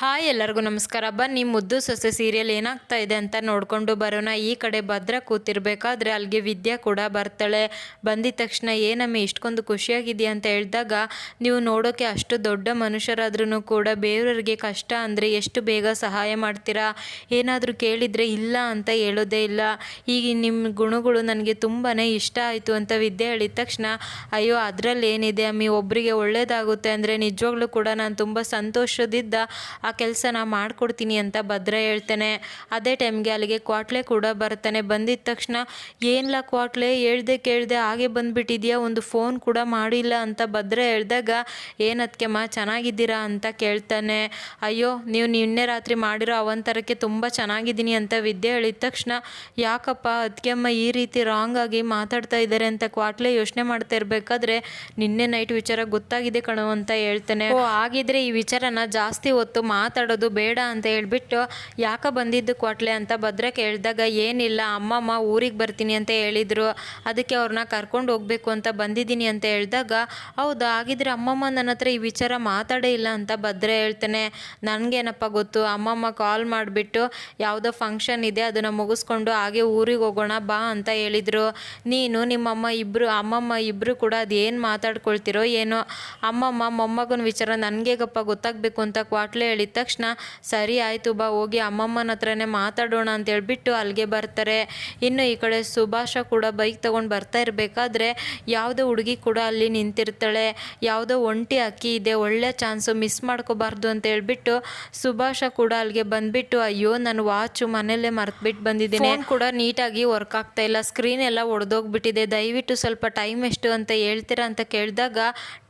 Hi ಎಲ್ಲರಿಗೂ ನಮಸ್ಕಾರ. ಬನ್ನಿ ಮುದ್ದು ಸೊಸೆ ಸೀರಿಯಲ್ ಏನಾಗ್ತಾ ಇದೆ ಅಂತ ನೋಡ್ಕೊಂಡು ಬರೋಣ. ಈ ಕಡೆ ಭದ್ರ ಕೂತಿರ್ಬೇಕಾದ್ರೆ ಅಲ್ಲಿಗೆ ವಿದ್ಯಾ ಕೂಡ ಬರ್ತಾಳೆ. ಬಂದಿದ ತಕ್ಷಣ ಏನಮ್ಮಿ ಇಷ್ಟೊಂದು ಖುಷಿಯಾಗಿದೆಯಾ ಅಂತ ಹೇಳಿದಾಗ, ನೀವು ನೋಡೋಕೆ ಅಷ್ಟು ದೊಡ್ಡ ಮನುಷ್ಯರಾದ್ರೂ ಕೂಡ ಬೇರೆಯವ್ರಿಗೆ ಕಷ್ಟ ಅಂದರೆ ಎಷ್ಟು ಬೇಗ ಸಹಾಯ ಮಾಡ್ತೀರಾ, ಏನಾದರೂ ಕೇಳಿದರೆ ಇಲ್ಲ ಅಂತ ಹೇಳೋದೇ ಇಲ್ಲ. ಈಗ ನಿಮ್ಮ ಗುಣಗಳು ನನಗೆ ತುಂಬಾ ಇಷ್ಟ ಆಯಿತು ಅಂತ ವಿದ್ಯೆ ಹೇಳಿದ ತಕ್ಷಣ, ಅಯ್ಯೋ ಅದರಲ್ಲಿ ಏನಿದೆ ಅಮ್ಮಿ, ಒಬ್ಬರಿಗೆ ಒಳ್ಳೇದಾಗುತ್ತೆ ಅಂದರೆ ನಿಜವಾಗ್ಲೂ ಕೂಡ ನಾನು ತುಂಬ ಸಂತೋಷದಿದ್ದ ಆ ಕೆಲಸನ ಮಾಡಿಕೊಡ್ತೀನಿ ಅಂತ ಭದ್ರ ಹೇಳ್ತಾನೆ. ಅದೇ ಟೈಮ್ಗೆ ಅಲ್ಲಿಗೆ ಕ್ವಾಟ್ಲೆ ಕೂಡ ಬರ್ತಾನೆ. ಬಂದಿದ ತಕ್ಷಣ, ಏನಿಲ್ಲ ಕ್ವಾಟ್ಲೆ, ಹೇಳ್ದೆ ಕೇಳ್ದೆ ಹಾಗೆ ಬಂದುಬಿಟ್ಟಿದ್ಯಾ, ಒಂದು ಫೋನ್ ಕೂಡ ಮಾಡಿಲ್ಲ ಅಂತ ಭದ್ರ ಹೇಳಿದಾಗ, ಏನದಕ್ಕೆಮ್ಮ ಚೆನ್ನಾಗಿದ್ದೀರಾ ಅಂತ ಕೇಳ್ತಾನೆ. ಅಯ್ಯೋ ನೀವು ನಿನ್ನೆ ರಾತ್ರಿ ಮಾಡಿರೋ ಅವಂತರಕ್ಕೆ ತುಂಬ ಚೆನ್ನಾಗಿದ್ದೀನಿ ಅಂತ ವಿದ್ಯೆ ಹೇಳಿದ ತಕ್ಷಣ, ಯಾಕಪ್ಪ ಅದಕ್ಕೆಮ್ಮ ಈ ರೀತಿ ರಾಂಗ್ ಆಗಿ ಮಾತಾಡ್ತಾ ಇದ್ದಾರೆ ಅಂತ ಕ್ವಾಟ್ಲೆ ಯೋಚನೆ ಮಾಡ್ತಾ ಇರಬೇಕಾದ್ರೆ, ನಿನ್ನೆ ನೈಟ್ ವಿಚಾರ ಗೊತ್ತಾಗಿದೆ ಕಣೋ ಅಂತ ಹೇಳ್ತಾನೆ. ಓ ಹಾಗಿದ್ರೆ ಈ ವಿಚಾರನ ಜಾಸ್ತಿ ಹೊತ್ತು ಮಾತಾಡೋದು ಬೇಡ ಅಂತ ಹೇಳ್ಬಿಟ್ಟು, ಯಾಕ ಬಂದಿದ್ದು ಕ್ವಾಟ್ಲೆ ಅಂತ ಭದ್ರ ಕೇಳಿದಾಗ, ಏನಿಲ್ಲ ಅಮ್ಮಮ್ಮ ಊರಿಗೆ ಬರ್ತೀನಿ ಅಂತ ಹೇಳಿದರು, ಅದಕ್ಕೆ ಅವ್ರನ್ನ ಕರ್ಕೊಂಡು ಹೋಗ್ಬೇಕು ಅಂತ ಬಂದಿದ್ದೀನಿ ಅಂತ ಹೇಳಿದಾಗ, ಹೌದಾ ಹಾಗಿದ್ರೆ ಅಮ್ಮಮ್ಮ ನನ್ನ ಹತ್ರ ಈ ವಿಚಾರ ಮಾತಾಡೇ ಇಲ್ಲ ಅಂತ ಭದ್ರ ಹೇಳ್ತಾನೆ. ನನಗೇನಪ್ಪ ಗೊತ್ತು, ಅಮ್ಮಮ್ಮ ಕಾಲ್ ಮಾಡಿಬಿಟ್ಟು ಯಾವುದೋ ಫಂಕ್ಷನ್ ಇದೆ ಅದನ್ನು ಮುಗಿಸ್ಕೊಂಡು ಹಾಗೆ ಊರಿಗೆ ಹೋಗೋಣ ಬಾ ಅಂತ ಹೇಳಿದರು. ನೀನು ನಿಮ್ಮಮ್ಮ ಇಬ್ಬರು ಅಮ್ಮಮ್ಮ ಇಬ್ಬರು ಕೂಡ ಅದೇನು ಮಾತಾಡ್ಕೊಳ್ತಿರೋ ಏನೋ, ಅಮ್ಮಮ್ಮ ಮೊಮ್ಮಗನ ವಿಚಾರ ನನಗೇಗಪ್ಪ ಗೊತ್ತಾಗಬೇಕು ಅಂತ ಕ್ವಾಟ್ಲೆ ಹೇಳಿದ ತಕ್ಷಣ, ಸರಿ ಆಯಿತು ಬಾ ಹೋಗಿ ಅಮ್ಮಮ್ಮನ ಹತ್ರನೇ ಮಾತಾಡೋಣ ಅಂತ ಹೇಳ್ಬಿಟ್ಟು ಅಲ್ಲಿಗೆ ಬರ್ತಾರೆ. ಇನ್ನು ಈ ಕಡೆ ಸುಭಾಷ ಕೂಡ ಬೈಕ್ ತೊಗೊಂಡು ಬರ್ತಾ ಇರಬೇಕಾದ್ರೆ ಯಾವುದೋ ಹುಡುಗಿ ಕೂಡ ಅಲ್ಲಿ ನಿಂತಿರ್ತಾಳೆ. ಯಾವುದೋ ಒಂಟಿ ಅಕ್ಕಿ ಇದೆ, ಒಳ್ಳೆ ಚಾನ್ಸು, ಮಿಸ್ ಮಾಡ್ಕೋಬಾರ್ದು ಅಂತ ಹೇಳ್ಬಿಟ್ಟು ಸುಭಾಷ ಕೂಡ ಅಲ್ಲಿಗೆ ಬಂದುಬಿಟ್ಟು, ಅಯ್ಯೋ ನಾನು ವಾಚು ಮನೆಯಲ್ಲೇ ಮರ್ತುಬಿಟ್ಟು ಬಂದಿದ್ದೀನಿ, ಫೋನ್ ಕೂಡ ನೀಟಾಗಿ ವರ್ಕ್ ಆಗ್ತಾ ಇಲ್ಲ, ಸ್ಕ್ರೀನ್ ಎಲ್ಲ ಒಡೆದೋಗ್ಬಿಟ್ಟಿದೆ, ದಯವಿಟ್ಟು ಸ್ವಲ್ಪ ಟೈಮ್ ಎಷ್ಟು ಅಂತ ಹೇಳ್ತೀರಾ ಅಂತ ಕೇಳಿದಾಗ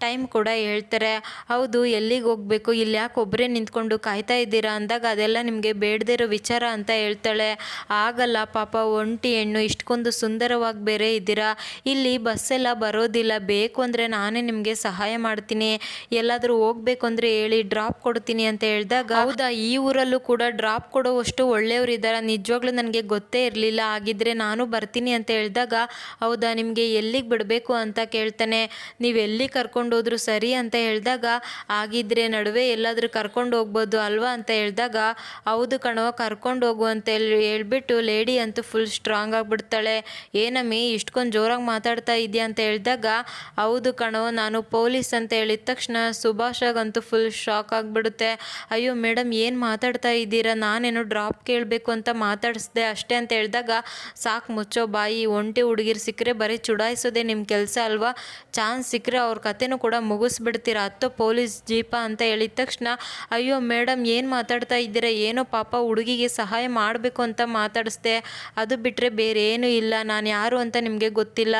ಟೈಮ್ ಕೂಡ ಹೇಳ್ತಾರೆ. ಹೌದು ಎಲ್ಲಿಗೆ ಹೋಗಬೇಕು, ಇಲ್ಲಿ ಯಾಕೆ ಒಬ್ಬರೇ ನಿಂತ್ಕೊಂಡು ಕಾಯ್ತಾ ಇದ್ದೀರಾ ಅಂದಾಗ, ಅದೆಲ್ಲ ನಿಮಗೆ ಬೇಡದೇ ಇರೋ ವಿಚಾರ ಅಂತ ಹೇಳ್ತಾಳೆ. ಆಗಲ್ಲ ಪಾಪ, ಒಂಟಿ ಹೆಣ್ಣು, ಇಷ್ಟೊಂದು ಸುಂದರವಾಗಿ ಬೇರೆ ಇದ್ದೀರಾ, ಇಲ್ಲಿ ಬಸ್ಸೆಲ್ಲ ಬರೋದಿಲ್ಲ, ಬೇಕು ಅಂದರೆ ನಾನೇ ನಿಮಗೆ ಸಹಾಯ ಮಾಡ್ತೀನಿ, ಎಲ್ಲಾದರೂ ಹೋಗ್ಬೇಕು ಅಂದರೆ ಹೇಳಿ ಡ್ರಾಪ್ ಕೊಡ್ತೀನಿ ಅಂತ ಹೇಳಿದಾಗ, ಹೌದಾ ಈ ಊರಲ್ಲೂ ಕೂಡ ಡ್ರಾಪ್ ಕೊಡೋವಷ್ಟು ಒಳ್ಳೆಯವರು ಇದ್ದಾರೆ, ನಿಜವಾಗ್ಲೂ ನನಗೆ ಗೊತ್ತೇ ಇರಲಿಲ್ಲ, ಆಗಿದ್ದರೆ ನಾನು ಬರ್ತೀನಿ ಅಂತ ಹೇಳಿದಾಗ, ಹೌದಾ ನಿಮಗೆ ಎಲ್ಲಿಗೆ ಬಿಡಬೇಕು ಅಂತ ಕೇಳ್ತಾನೆ. ನೀವು ಎಲ್ಲಿ ಕರ್ಕೊಂಡು ಹೋದ್ರು ಸರಿ ಅಂತ ಹೇಳಿದಾಗ, ಆಗಿದ್ದರೆ ನಡುವೆ ಎಲ್ಲಾದರೂ ಕರ್ಕೊಂಡು ಹೋಗ್ಬೋದು ಅಲ್ವಾ ಅಂತ ಹೇಳಿದಾಗ, ಹೌದು ಕಣೋ ಕರ್ಕೊಂಡು ಹೋಗು ಅಂತ ಹೇಳ್ಬಿಟ್ಟು ಲೇಡಿ ಅಂತೂ ಫುಲ್ ಸ್ಟ್ರಾಂಗ್ ಆಗಿಬಿಡ್ತಾಳೆ. ಏನಮ್ಮಿ ಇಷ್ಟೊಂದು ಜೋರಾಗಿ ಮಾತಾಡ್ತಾ ಇದೆಯಾ ಅಂತ ಹೇಳಿದಾಗ, ಹೌದು ಕಣೋ ನಾನು ಪೊಲೀಸ್ ಅಂತ ಹೇಳಿದ ತಕ್ಷಣ ಸುಭಾಷಾಗಂತೂ ಫುಲ್ ಶಾಕ್ ಆಗಿಬಿಡುತ್ತೆ. ಅಯ್ಯೋ ಮೇಡಮ್ ಏನು ಮಾತಾಡ್ತಾ ಇದ್ದೀರಾ, ನಾನೇನು ಡ್ರಾಪ್ ಕೇಳಬೇಕು ಅಂತ ಮಾತಾಡಿಸ್ದೆ ಅಷ್ಟೇ ಅಂತ ಹೇಳಿದಾಗ, ಸಾಕು ಮುಚ್ಚೋ ಬಾಯಿ, ಒಂಟಿ ಹುಡುಗಿರು ಸಿಕ್ಕರೆ ಬರೀ ಚುಡಾಯಿಸೋದೇ ನಿಮ್ಮ ಕೆಲಸ ಅಲ್ವಾ, ಚಾನ್ಸ್ ಸಿಕ್ಕರೆ ಅವ್ರ ಕತೆನೂ ಕೂಡ ಮುಗಿಸ್ಬಿಡ್ತೀರಾ, ಹತ್ತೋ ಪೊಲೀಸ್ ಜೀಪ ಅಂತ ಹೇಳಿದ ತಕ್ಷಣ, ಅಯ್ಯೋ ಮೇಡಮ್ ಏನು ಮಾತಾಡ್ತಾ ಇದ್ದೀರಾ, ಏನೋ ಪಾಪ ಹುಡುಗಿಗೆ ಸಹಾಯ ಮಾಡಬೇಕು ಅಂತ ಮಾತಾಡಿಸ್ದೆ, ಅದು ಬಿಟ್ಟರೆ ಬೇರೆ ಏನೂ ಇಲ್ಲ, ನಾನು ಯಾರು ಅಂತ ನಿಮಗೆ ಗೊತ್ತಿಲ್ಲ,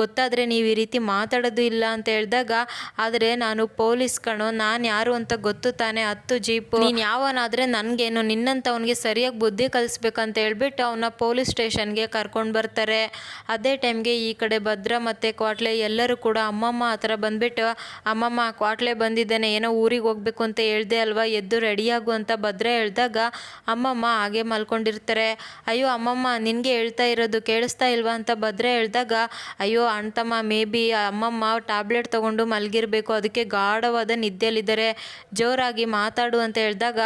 ಗೊತ್ತಾದರೆ ನೀವು ಈ ರೀತಿ ಮಾತಾಡೋದು ಇಲ್ಲ ಅಂತ ಹೇಳಿದಾಗ, ಆದರೆ ನಾನು ಪೊಲೀಸ್ ಕಣೋ, ನಾನು ಯಾರು ಅಂತ ಗೊತ್ತು ತಾನೇ, 10 ಜೀಪು, ನೀನು ಯಾವನಾದರೆ ನನಗೇನು, ನಿನ್ನಂಥವನಿಗೆ ಸರಿಯಾಗಿ ಬುದ್ಧಿ ಕಲಿಸ್ಬೇಕಂತ ಹೇಳ್ಬಿಟ್ಟು ಅವನ್ನ ಪೊಲೀಸ್ ಸ್ಟೇಷನ್ಗೆ ಕರ್ಕೊಂಡು ಬರ್ತಾರೆ. ಅದೇ ಟೈಮ್ಗೆ ಈ ಕಡೆ ಭದ್ರ ಮತ್ತು ಕ್ವಾಟ್ಲೆ ಎಲ್ಲರೂ ಕೂಡ ಅಮ್ಮಮ್ಮ ಆ ಥರ ಬಂದುಬಿಟ್ಟು, ಅಮ್ಮಮ್ಮ ಕ್ವಾಟ್ಲೆ ಬಂದಿದ್ದಾನೆ, ಏನೋ ಊರಿಗೆ ಹೋಗ್ಬೇಕು ಅಂತ ಹೇಳ್ದೆ ಅಲ್ವಾ, ಎದ್ದು ರೆಡಿಯಾಗು ಅಂತ ಭದ್ರ ಹೇಳಿದಾಗ, ಅಮ್ಮಮ್ಮ ಹಾಗೆ ಮಲ್ಕೊಂಡಿರ್ತಾರೆ. ಅಯ್ಯೋ ಅಮ್ಮಮ್ಮ ನಿನಗೆ ಹೇಳ್ತಾ ಇರೋದು ಕೇಳಿಸ್ತಾ ಇಲ್ವಾ ಅಂತ ಭದ್ರ ಹೇಳಿದಾಗ, ಅಯ್ಯೋ ಅಣ್ತಮ್ಮ ಮೇ ಬಿ ಅಮ್ಮಮ್ಮ ಟ್ಯಾಬ್ಲೆಟ್ ತೊಗೊಂಡು ಮಲಗಿರಬೇಕು, ಅದಕ್ಕೆ ಗಾಢವಾದ ನಿದ್ದೆಯಲ್ಲಿದ್ದಾರೆ, ಜೋರಾಗಿ ಮಾತಾಡು ಅಂತ ಹೇಳಿದಾಗ,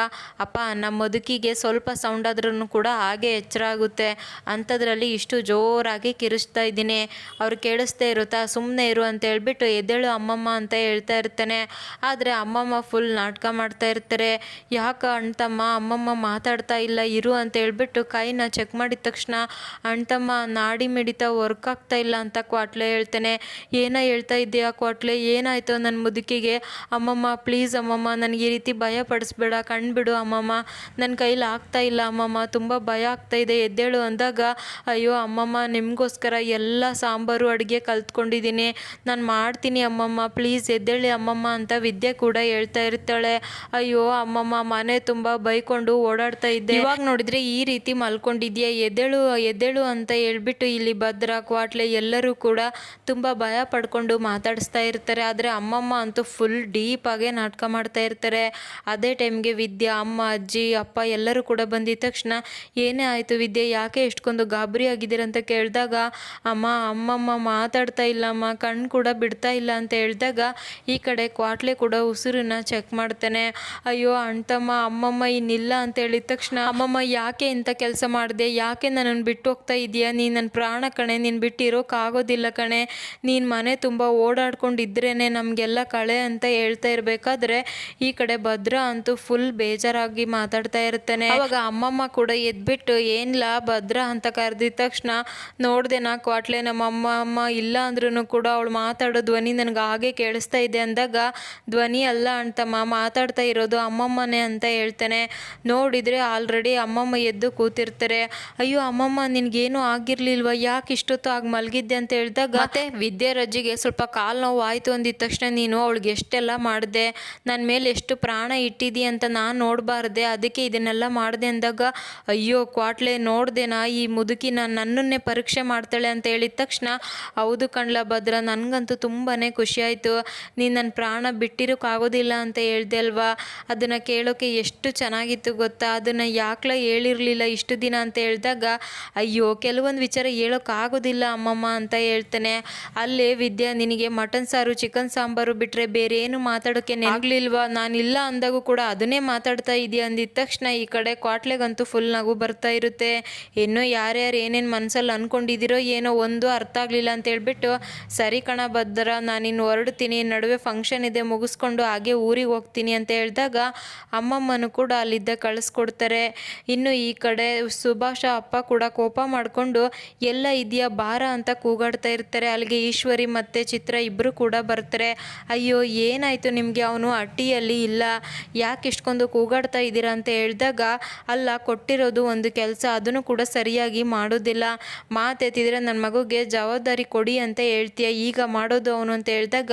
ಅಪ್ಪ ನಮ್ಮ ಮುದುಕಿಗೆ ಸ್ವಲ್ಪ ಸೌಂಡ್ ಆದ್ರೂ ಕೂಡ ಹಾಗೆ ಎಚ್ಚರ ಆಗುತ್ತೆ, ಅಂಥದ್ರಲ್ಲಿ ಇಷ್ಟು ಜೋರಾಗಿ ಕಿರಿಸ್ತಾ ಇದ್ದೀನಿ, ಅವ್ರು ಕೇಳಿಸ್ತಾ ಇರುತ್ತಾ, ಸುಮ್ಮನೆ ಇರು ಅಂತ ಹೇಳ್ಬಿಟ್ಟು ಎದ್ದೇಳು ಅಮ್ಮಮ್ಮ ಅಂತ ಹೇಳ್ತಾ ಇರ್ತಾನೆ. ಆದರೆ ಅಮ್ಮಮ್ಮ ಫುಲ್ ನಾಟಕ ಮಾಡ್ತಾ ಇರ್ತಾರೆ. ಯಾಕೆ ಅಣ್ತಮ್ಮ ಅಮ್ಮಮ್ಮ ಮಾತಾಡ್ತಾ ಇಲ್ಲ, ಇರು ಅಂತ ಹೇಳ್ಬಿಟ್ಟು ಕೈನ ಚೆಕ್ ಮಾಡಿದ ತಕ್ಷಣ, ಅಣ್ತಮ್ಮ ನಾಡಿ ಮಿಡಿತ ವರ್ಕ್ ಆಗ್ತಾ ಇಲ್ಲ ಅಂತ ಕ್ವಾಟ್ಲೆ ಹೇಳ್ತಾನೆ. ಏನೋ ಹೇಳ್ತಾ ಇದ್ದೀಯಾ ಕ್ವಾಟ್ಲೆ, ಏನಾಯಿತು ನನ್ನ ಮುದುಕಿಗೆ, ಅಮ್ಮಮ್ಮ ಪ್ಲೀಸ್ ಅಮ್ಮಮ್ಮ ನನಗೆ ಈ ರೀತಿ ಭಯ ಪಡಿಸ್ಬೇಡ, ಕಣ್ಬಿಡು ಅಮ್ಮಮ್ಮ, ನನ್ನ ಕೈಲಿ ಆಗ್ತಾ ಇಲ್ಲ ಅಮ್ಮಮ್ಮ, ತುಂಬ ಭಯ ಆಗ್ತಾ ಇದೆ, ಎದ್ದೇಳು ಅಂದಾಗ, ಅಯ್ಯೋ ಅಮ್ಮಮ್ಮ ನಿಮಗೋಸ್ಕರ ಎಲ್ಲ ಸಾಂಬಾರು ಅಡುಗೆ ಕಲ್ತ್ಕೊಂಡಿದ್ದೀನಿ, ನಾನು ಮಾಡ್ತೀನಿ ಅಮ್ಮಮ್ಮ ಪ್ಲೀಸ್ ಎದ್ದೇಳಿ ಅಮ್ಮಮ್ಮ ಅಂತ ವಿದ್ಯೆ ಕೂಡ ಹೇಳ್ತಾ ಇರ್ತಾಳೆ. ಅಯ್ಯೋ ಅಮ್ಮಮ್ಮ ಮನೆ ತುಂಬ ಬೈಕೊಂಡು ಓಡಾಡ್ತಾ ಇದ್ದೆ, ಇವಾಗ ನೋಡಿದರೆ ಈ ರೀತಿ ಮಲ್ಕೊಂಡಿದ್ಯಾ, ಎದ್ದೇಳು ಎದ್ದೇಳು ಅಂತ ಹೇಳ್ಬಿಟ್ಟು ಇಲ್ಲಿ ಭದ್ರ ಕ್ವಾಟ್ಲೆ ಎಲ್ಲರೂ ಕೂಡ ತುಂಬ ಭಯ ಪಡ್ಕೊಂಡು ಮಾತಾಡಿಸ್ತಾ ಇರ್ತಾರೆ. ಆದರೆ ಅಮ್ಮಮ್ಮ ಅಂತೂ ಫುಲ್ ಡೀಪಾಗೆ ನಾಟಕ ಮಾಡ್ತಾ ಇರ್ತಾರೆ. ಅದೇ ಟೈಮ್ಗೆ ವಿದ್ಯಾ ಅಮ್ಮ ಅಜ್ಜಿ ಅಪ್ಪ ಎಲ್ಲರೂ ಕೂಡ ಬಂದಿದ ತಕ್ಷಣ, ಏನೇ ಆಯಿತು ವಿದ್ಯೆ, ಯಾಕೆ ಎಷ್ಟೊಂದು ಗಾಬರಿ ಆಗಿದ್ದೀರ ಅಂತ ಕೇಳಿದಾಗ, ಅಮ್ಮಮ್ಮ ಮಾತಾಡ್ತಾ ಇಲ್ಲಮ್ಮ, ಕಣ್ಣು ಕೂಡ ಬಿಡ್ತಾ ಇಲ್ಲ ಅಂತ ಹೇಳಿದಾಗ, ಈ ಕಡೆ ಕ್ವಾಟ್ಲೆ ಕೂಡ ಉಸಿರನ್ನ ಚೆಕ್ ಮಾಡ್ತಾನೆ. ಅಯ್ಯೋ ಅಯ್ಯೋ ಅಣ್ತಮ್ಮ ಅಮ್ಮಮ್ಮ ಇನ್ನಿಲ್ಲ ಅಂತ ಹೇಳಿದ ತಕ್ಷಣ, ಅಮ್ಮಮ್ಮ ಯಾಕೆ ಇಂಥ ಕೆಲಸ ಮಾಡಿದೆ, ಯಾಕೆ ನನ್ನನ್ನು ಬಿಟ್ಟು ಹೋಗ್ತಾ ಇದೆಯಾ, ನೀನು ನನ್ನ ಪ್ರಾಣ ಕಣೆ, ನೀನು ಬಿಟ್ಟು ಇರೋಕ್ಕಾಗೋದಿಲ್ಲ ಕಣೆ, ನೀನು ಮನೆ ತುಂಬ ಓಡಾಡ್ಕೊಂಡಿದ್ರೇ ನಮಗೆಲ್ಲ ಕಳೆ ಅಂತ ಹೇಳ್ತಾ ಇರಬೇಕಾದ್ರೆ ಈ ಕಡೆ ಭದ್ರ ಅಂತೂ ಫುಲ್ ಬೇಜಾರಾಗಿ ಮಾತಾಡ್ತಾ ಇರ್ತಾನೆ. ಅವಾಗ ಅಮ್ಮಮ್ಮ ಕೂಡ ಎದ್ಬಿಟ್ಟು ಏನಿಲ್ಲ ಭದ್ರ ಅಂತ ಕರೆದಿದ ತಕ್ಷಣ ನೋಡ್ದೆ ನಾ ಕ್ವಾಟ್ಲೆ ನಮ್ಮ ಅಮ್ಮ ಇಲ್ಲ ಅಂದ್ರೂ ಕೂಡ ಅವಳು ಮಾತಾಡೋ ಧ್ವನಿ ನನಗೆ ಹಾಗೆ ಕೇಳಿಸ್ತಾ ಇದೆ ಅಂದಾಗ, ಧ್ವನಿ ಅಲ್ಲ ಅಣ್ತಮ್ಮ, ಮಾತಾಡ್ತಾ ಇರೋದು ಅಮ್ಮಮ್ಮನೇ ಅಂತ ಹೇಳ್ತಾನೆ. ನೋಡಿದರೆ ಆಲ್ರೆಡಿ ಅಮ್ಮಮ್ಮ ಎದ್ದು ಕೂತಿರ್ತಾರೆ. ಅಯ್ಯೋ ಅಮ್ಮಮ್ಮ ನಿನಗೇನು ಆಗಿರ್ಲಿಲ್ವಾ, ಯಾಕೆ ಇಷ್ಟೊತ್ತು ಆಗಿ ಮಲಗಿದ್ದೆ ಅಂತ ಹೇಳಿದಾಗ, ಮತ್ತೆ ವಿದ್ಯೆ ರಜ್ಜಿಗೆ ಸ್ವಲ್ಪ ಕಾಲು ನೋವು ಆಯಿತು ಅಂದಿದ ತಕ್ಷಣ ನೀನು ಅವಳಿಗೆ ಎಷ್ಟೆಲ್ಲ ಮಾಡಿದೆ, ನನ್ನ ಮೇಲೆ ಎಷ್ಟು ಪ್ರಾಣ ಇಟ್ಟಿದಿ ಅಂತ ನಾನು ನೋಡಬಾರ್ದೆ, ಅದಕ್ಕೆ ಇದನ್ನೆಲ್ಲ ಮಾಡಿದೆ ಅಂದಾಗ, ಅಯ್ಯೋ ಕ್ವಾಟ್ಲೆ ನೋಡ್ದೇನಾ ಈ ಮುದುಕಿ ನನ್ನನ್ನೇ ಪರೀಕ್ಷೆ ಮಾಡ್ತಾಳೆ ಅಂತ ಹೇಳಿದ ತಕ್ಷಣ, ಹೌದು ಕಣ್ಲ ಭದ್ರ, ನನಗಂತೂ ತುಂಬಾ ಖುಷಿಯಾಯಿತು, ನೀನು ನನ್ನ ಪ್ರಾಣ ಬಿಟ್ಟಿರೋಕ್ಕಾಗೋದಿಲ್ಲ ಅಂತ ಹೇಳ್ದೆ ಅಲ್ವಾ, ಅದನ್ನು ಕೇಳೋಕ್ಕೆ ಎಷ್ಟು ಚೆನ್ನಾಗಿತ್ತು ಗೊತ್ತಾ, ಅದನ್ನು ಯಾಕ್ಲ ಹೇಳಿರಲಿಲ್ಲ ಇಷ್ಟು ದಿನ ಅಂತ ಹೇಳಿದಾಗ, ಅಯ್ಯೋ ಕೆಲವೊಂದು ವಿಚಾರ ಹೇಳೋಕ್ಕಾಗೋದಿಲ್ಲ ಅಮ್ಮಮ್ಮ ಅಂತ ಹೇಳ್ತಾನೆ. ಅಲ್ಲೇ ವಿದ್ಯಾ ನಿನಗೆ ಮಟನ್ ಸಾರು ಚಿಕನ್ ಸಾಂಬಾರು ಬಿಟ್ಟರೆ ಬೇರೆ ಏನು ಮಾತಾಡೋಕ್ಕೆ ಆಗಲಿಲ್ವಾ, ನಾನಿಲ್ಲ ಅಂದಾಗೂ ಕೂಡ ಅದನ್ನೇ ಮಾತಾಡ್ತಾ ಇದೆಯಾ ಅಂದಿದ ತಕ್ಷಣ ಈ ಕಡೆ ಕ್ವಾಟ್ಲೆಗಂತೂ ಫುಲ್ ನಗು ಬರ್ತಾ ಇರುತ್ತೆ. ಇನ್ನೂ ಯಾರ್ಯಾರು ಏನೇನು ಮನಸ್ಸಲ್ಲಿ ಅಂದ್ಕೊಂಡಿದ್ದೀರೋ ಏನೋ ಒಂದು ಅರ್ಥ ಆಗಲಿಲ್ಲ ಅಂತ ಹೇಳ್ಬಿಟ್ಟು, ಸರಿ ಕಣ ಭದ್ರ ನಾನಿನ್ನು ಹೊರಡ್ತೀನಿ, ನಡುವೆ ಫಂಕ್ಷನ್ ಇದೆ ಮುಗಿಸ್ಕೊಂಡು ಹಾಗೆ ಊರಿಗೆ ಹೋಗ್ತೀನಿ ಅಂತ ಹೇಳಿದಾಗ ಅಮ್ಮಮ್ಮನೂ ಕೂಡ ಅಲ್ಲಿದ್ದ ಕಳಿಸ್ಕೊಡ್ತಾರೆ. ಇನ್ನು ಈ ಕಡೆ ಸುಭಾಷ ಅಪ್ಪ ಕೂಡ ಕೋಪ ಮಾಡಿಕೊಂಡು ಎಲ್ಲ ಇದೆಯಾ ಬಾರ ಅಂತ ಕೂಗಾಡ್ತಾ ಇರ್ತಾರೆ. ಅಲ್ಲಿಗೆ ಈಶ್ವರಿ ಮತ್ತು ಚಿತ್ರ ಇಬ್ಬರು ಕೂಡ ಬರ್ತಾರೆ. ಅಯ್ಯೋ ಏನಾಯಿತು ನಿಮಗೆ, ಅವನು ಅಟ್ಟಿಯಲ್ಲಿ ಇಲ್ಲ, ಯಾಕೆ ಇಷ್ಟೊಂದು ಕೂಗಾಡ್ತಾ ಇದ್ದೀರಾ ಅಂತ ಹೇಳಿದಾಗ, ಅಲ್ಲ ಕೊಟ್ಟಿರೋದು ಒಂದು ಕೆಲಸ ಅದನ್ನು ಕೂಡ ಸರಿಯಾಗಿ ಮಾಡೋದಿಲ್ಲ, ಮಾತೆತ್ತಿದ್ರೆ ನನ್ನ ಮಗುಗೆ ಜವಾಬ್ದಾರಿ ಕೊಡಿ ಅಂತ ಹೇಳ್ತೀಯ, ಈಗ ಮಾಡೋದು ಅವನು ಅಂತ ಹೇಳಿದಾಗ,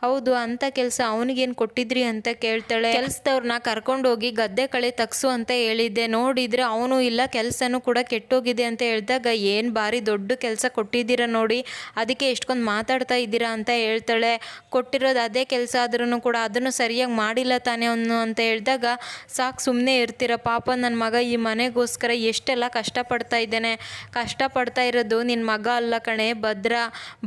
ಹೌದು ಅಂಥ ಕೆಲಸ ಅವನಿಗೇನು ಕೊಟ್ಟಿದ್ರಿ ಅಂತ ಕೇಳ್ತಾಳೆ. ಕೆಲಸದವ್ರನ್ನ ಕರ್ಕೊಂಡೋಗಿ ಗದ್ದೆ ಕಳೆ ತಗ್ಸು ಅಂತ ಹೇಳಿದ್ದೆ, ನೋಡಿದರೆ ಅವನು ಇಲ್ಲ, ಕೆಲಸನೂ ಕೂಡ ಕೆಟ್ಟೋಗಿದೆ ಅಂತ ಹೇಳಿದಾಗ, ಏನು ಭಾರಿ ದೊಡ್ಡ ಕೆಲಸ ಕೊಟ್ಟಿದ್ದೀರಾ ನೋಡಿ, ಅದಕ್ಕೆ ಎಷ್ಟೊಂದು ಮಾತಾಡ್ತಾ ಇದ್ದೀರಾ ಅಂತ ಹೇಳ್ತಾಳೆ. ಕೊಟ್ಟಿರೋದು ಅದೇ ಕೆಲಸ ಆದ್ರೂ ಕೂಡ ಅದನ್ನು ಸರಿಯಾಗಿ ಮಾಡಿಲ್ಲ ತಾನೇ ಅವನು ಅಂತ ಹೇಳಿದಾಗ, ಸಾಕು ಸುಮ್ಮನೆ ಇರ್ತೀರ, ಪಾಪ ನನ್ನ ಮಗ ಈ ಮನೆಗೋಸ್ಕರ ಎಷ್ಟೆಲ್ಲ ಕಷ್ಟಪಡ್ತಾ ಇದ್ದಾನೆ, ಕಷ್ಟಪಡ್ತಾ ಇರೋದು ನಿನ್ನ ಮಗ ಅಲ್ಲ ಕಣೆ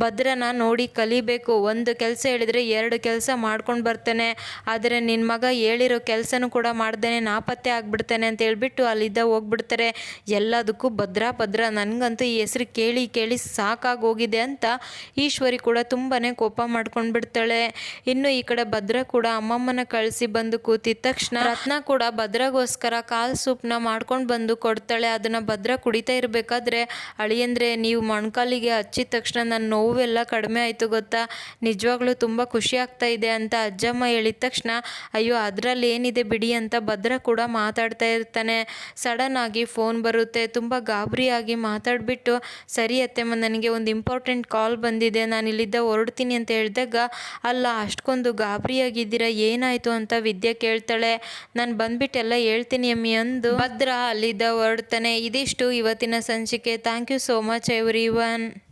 ಭದ್ರನ ನೋಡಿ ಕಲಿಬೇಕು, ಒಂದು ಕೆಲಸ ಹೇಳಿದರೆ ಎರಡು ಕೆಲಸ ಮಾಡ್ಕೊಂಡು ಬರ್ತಾನೆ, ಆದರೆ ನಿನ್ನ ಮಗ ಹೇಳಿರೋ ಕೆಲಸನೂ ಕೂಡ ಮಾಡ್ದೇನೆ ನಾಪತ್ತೆ ಆಗಿಬಿಡ್ತಾನೆ ಅಂತ ಹೇಳ್ಬಿಟ್ಟು ಅಲ್ಲಿದ್ದ ಹೋಗ್ಬಿಡ್ತಾರೆ. ಎಲ್ಲದಕ್ಕೂ ಭದ್ರ ನನಗಂತೂ ಈ ಹೆಸರು ಕೇಳಿ ಕೇಳಿ ಸಾಕಾಗೋಗಿದೆ ಅಂತ ಈಶ್ವರಿ ಕೂಡ ತುಂಬಾ ಕೋಪ ಮಾಡ್ಕೊಂಡು ಬಿಡ್ತಾಳೆ. ಇನ್ನು ಈ ಕಡೆ ಭದ್ರ ಕೂಡ ಅಮ್ಮಮ್ಮನ ಕಳಿಸಿ ಬಂದು ಕೂತಿದ ತಕ್ಷಣ ರತ್ನ ಕೂಡ ಭದ್ರಗೋಸ್ಕರ ಕಾಲ್ ಸೂಪ್ನ ಮಾಡ್ಕೊಂಡು ಬಂದು ಕೊಡ್ತಾಳೆ. ಅದನ್ನು ಭದ್ರ ಕುಡಿತಾ ಇರಬೇಕಾದ್ರೆ, ಅಳಿಯಂದ್ರೆ ನೀವು ಮೊಣಕಾಲಿಗೆ ಹಚ್ಚಿದ ತಕ್ಷಣ ನನ್ನ ನೋವೆಲ್ಲ ಕಡಿಮೆ ಆಯಿತು ಗೊತ್ತಾ, ನಿಜವಾಗ್ಲೂ ತುಂಬ ಖುಷಿ ಆಗ್ತಾ ಇದೆ ಅಂತ ಅಜ್ಜಮ್ಮ ಹೇಳಿದ ತಕ್ಷಣ, ಅಯ್ಯೋ ಅದರಲ್ಲಿ ಏನಿದೆ ಬಿಡಿ ಅಂತ ಭದ್ರ ಕೂಡ ಮಾತಾಡ್ತಾ ಇರ್ತಾನೆ. ಸಡನ್ ಆಗಿ ಫೋನ್ ಬರುತ್ತೆ. ತುಂಬ ಗಾಬರಿಯಾಗಿ ಮಾತಾಡಿಬಿಟ್ಟು, ಸರಿ ಅತ್ತೆಮ್ಮ ನನಗೆ ಒಂದು ಇಂಪಾರ್ಟೆಂಟ್ ಕಾಲ್ ಬಂದಿದೆ, ನಾನು ಇಲ್ಲಿದ್ದ ಹೊರಡ್ತೀನಿ ಅಂತ ಹೇಳಿದಾಗ, ಅಲ್ಲ ಅಷ್ಟೊಂದು ಗಾಬರಿಯಾಗಿದ್ದೀರಾ ಏನಾಯಿತು ಅಂತ ವಿದ್ಯೆ ಕೇಳ್ತಾಳೆ. ನಾನು ಬಂದ್ಬಿಟ್ಟೆಲ್ಲ ಹೇಳ್ತೀನಿ ಅಮ್ಮಿ ಅಂದು ಭದ್ರ ಅಲ್ಲಿದ್ದ ಹೊರಡ್ತಾನೆ. ಇದಿಷ್ಟು ಇವತ್ತಿನ ಸಂಚಿಕೆ. Thank you so much every one.